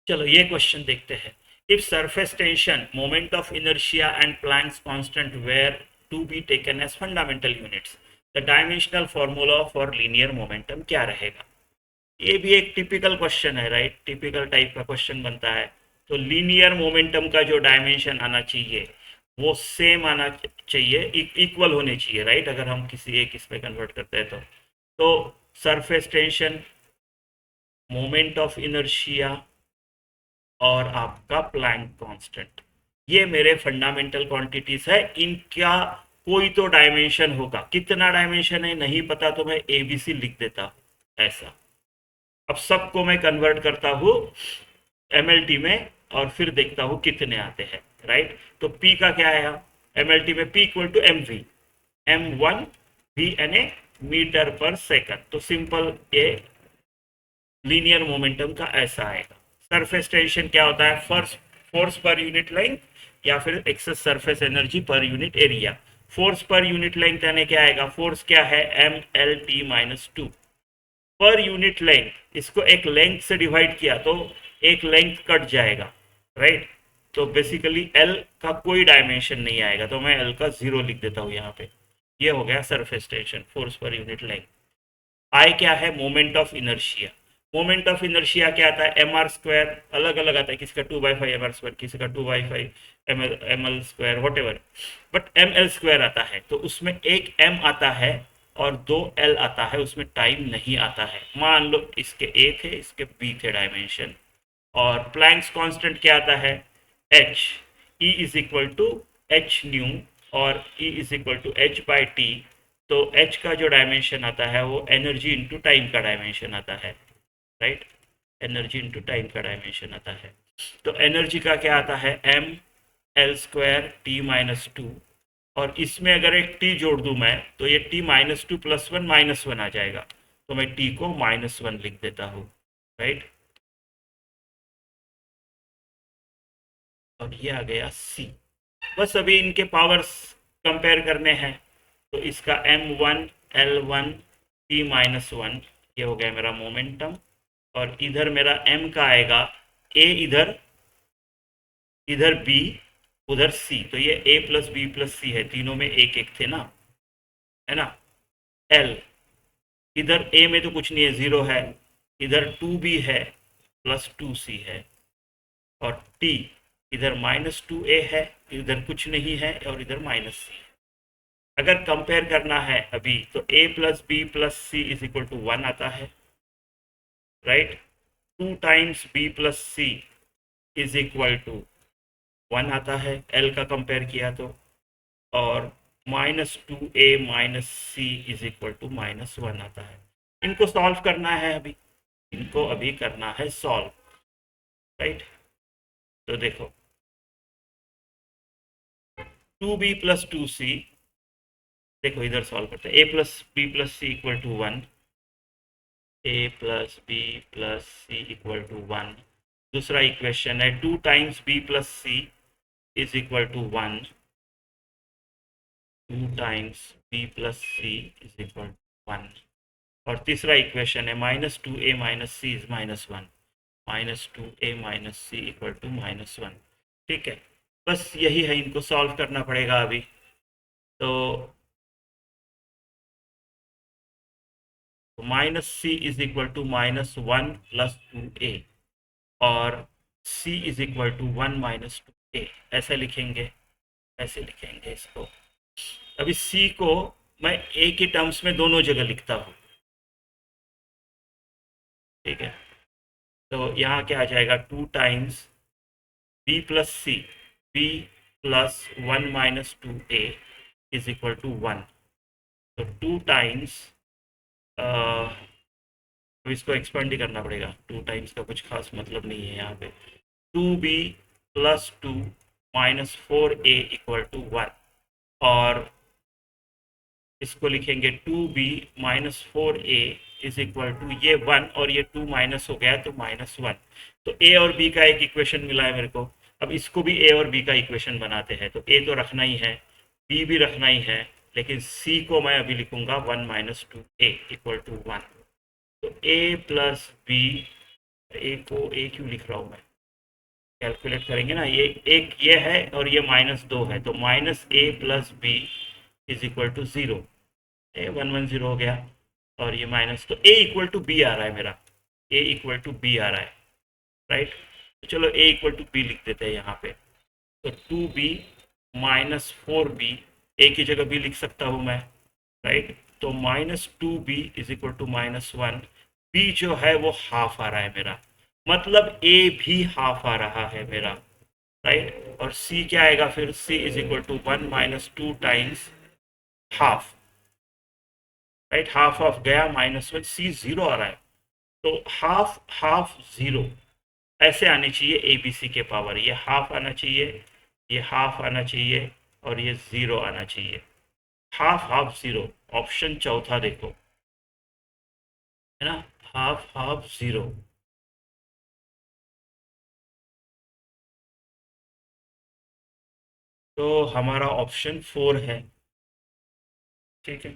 चलो ये क्वेश्चन देखते हैं। If surface tension, moment of inertia and Planck's constant were to be taken as fundamental units, the dimensional formula for linear momentum क्या रहेगा? ये भी एक टिपिकल क्वेश्चन है, राइट? टिपिकल टाइप का क्वेश्चन बनता है। तो लीनियर मोमेंटम का जो डायमेंशन आना चाहिए वो सेम आना चाहिए, इक्वल होने चाहिए, राइट? अगर हम किसी एक इसमें कन्वर्ट करते हैं तो surface tension, moment of inertia और आपका प्लैंक कांस्टेंट, ये मेरे फंडामेंटल क्वांटिटीज है। इनका कोई तो डायमेंशन होगा, कितना डायमेंशन है नहीं पता तो मैं एबीसी लिख देता ऐसा। अब सबको मैं कन्वर्ट करता हूँ एमएलटी में और फिर देखता हूँ कितने आते हैं, राइट? तो पी का क्या आया एमएलटी में? P equal to M V, M one V N A meter पर सेकंड। तो सिंपल ये लीनियर मोमेंटम का ऐसा आएगा। सरफेस टेंशन क्या होता है? फर्स्ट फोर्स पर यूनिट लेंथ या फिर एक्सेस सरफेस एनर्जी पर यूनिट एरिया। फोर्स पर यूनिट लेंथ यानी क्या आएगा? फोर्स क्या है? M L T minus two पर यूनिट लेंथ। इसको एक लेंथ से डिवाइड किया तो एक लेंथ कट जाएगा, राइट? तो बेसिकली एल का कोई डायमेंशन नहीं आएगा, तो मैं एल का जीरो लिख देता हूँ यहाँ पे। ये हो गया सरफेस टेंशन, फोर्स पर यूनिट लेंथ। आई क्या है? Moment of inertia. Moment of inertia क्या आता है? एम आर स्क्वायर, अलग अलग आता है, किसी का 2/5 एम आर स्क्वायर, किसी का 2/5 M L square, whatever, but M L square आता है। तो उसमें एक एम आता है और दो एल आता है, उसमें टाइम नहीं आता है। मान लो इसके ए थे, इसके बी थे डायमेंशन। और प्लैंक्स कांस्टेंट क्या आता है? H, E is equal to H nu, और E is equal to H by T. तो एच का जो डायमेंशन आता है वो एनर्जी इंटू टाइम का डायमेंशन आता है, राइट? एनर्जी इंटू टाइम का डायमेंशन आता है। तो एनर्जी का क्या आता है? M L square T minus two, और इसमें अगर एक टी जोड़ दूं मैं तो ये T minus two plus one minus one आ जाएगा। तो मैं टी को माइनस वन लिख देता हूँ, राइट? और ये आ गया सी। बस अभी इनके पावर्स कंपेयर करने हैं। तो इसका m1 l1 p minus one, ये हो गया मेरा मोमेंटम। और इधर मेरा m का आएगा a, इधर इधर b, उधर c। तो ये a प्लस बी प्लस सी है, तीनों में एक एक थे ना, है ना? l, इधर a में तो कुछ नहीं है, जीरो है। इधर 2b है प्लस 2c है। और t, इधर -2a है, इधर कुछ नहीं है, और इधर -c है। अगर कंपेयर करना है अभी तो a plus B plus C is equal to one आता है, right? 2 times b plus C is equal to one आता है, l का कंपेयर किया तो। और -2a minus C is equal to -1 आता है। इनको सॉल्व करना है अभी, इनको अभी करना है सॉल्व, राइट? तो देखो 2b प्लस 2c, देखो इधर सॉल्व करते हैं। a plus B plus C equal to one, A plus B plus C equal to one. दूसरा इक्वेशन है 2 times B plus C is equal to one, 2 times B plus C is equal to one. और तीसरा equation है -2a minus C is -1, -2a minus C equal to -1। ठीक है, बस यही है, इनको सॉल्व करना पड़ेगा अभी। तो minus C is equal to -1 plus 2a, और c is equal to 1 minus 2a, ऐसे लिखेंगे, ऐसे लिखेंगे इसको। अभी c को मैं a के टर्म्स में दोनों जगह लिखता हूँ, ठीक है? तो यहाँ क्या आ जाएगा? 2 times b plus C, b plus 1 - 2a is equal to 1। तो 2 टाइम्स, तो इसको एक्सपेंड ही करना पड़ेगा, 2 टाइम्स का कुछ खास मतलब नहीं है यहाँ पे। 2b plus 2 minus 4a equal to 1, और इसको लिखेंगे 2b minus 4a is equal to ये 1, और ये 2 माइनस हो गया तो -1। तो a और b का एक इक्वेशन मिला है मेरे को। अब इसको भी a और b का इक्वेशन बनाते हैं। तो a तो रखना ही है, b भी रखना ही है, लेकिन c को मैं अभी लिखूंगा 1 - 2a इक्वल टू 1। तो a प्लस बी, ए को a क्यों लिख रहा हूँ मैं? कैलकुलेट करेंगे ना, ये एक ये है और ये -2 है, तो -a+b इज इक्वल टू 0। ए 110 हो गया, और ये माइनस, तो a इक्वल टू बी आ रहा है मेरा, a इक्वल टू बी आ रहा है, राइट। तो चलो a इक्वल टू बी लिख देते हैं यहाँ पे। तो 2b -4b, a की जगह b लिख सकता हूँ मैं, राइट। तो -2b is equal to -1, b जो है वो हाफ आ रहा है मेरा, मतलब a भी हाफ आ रहा है मेरा, राइट। और c क्या आएगा फिर, c is equal to 1 -2 times half, right. Half off गया -1, c 0 आ रहा है, तो हाफ हाफ 0 ऐसे आनी चाहिए ए बी सी के पावर, ये हाफ आना चाहिए, ये हाफ आना चाहिए, और ये 0 आना चाहिए, हाफ हाफ 0। ऑप्शन चौथा देखो, है ना, हाफ हाफ 0। तो हमारा ऑप्शन 4 है, ठीक है।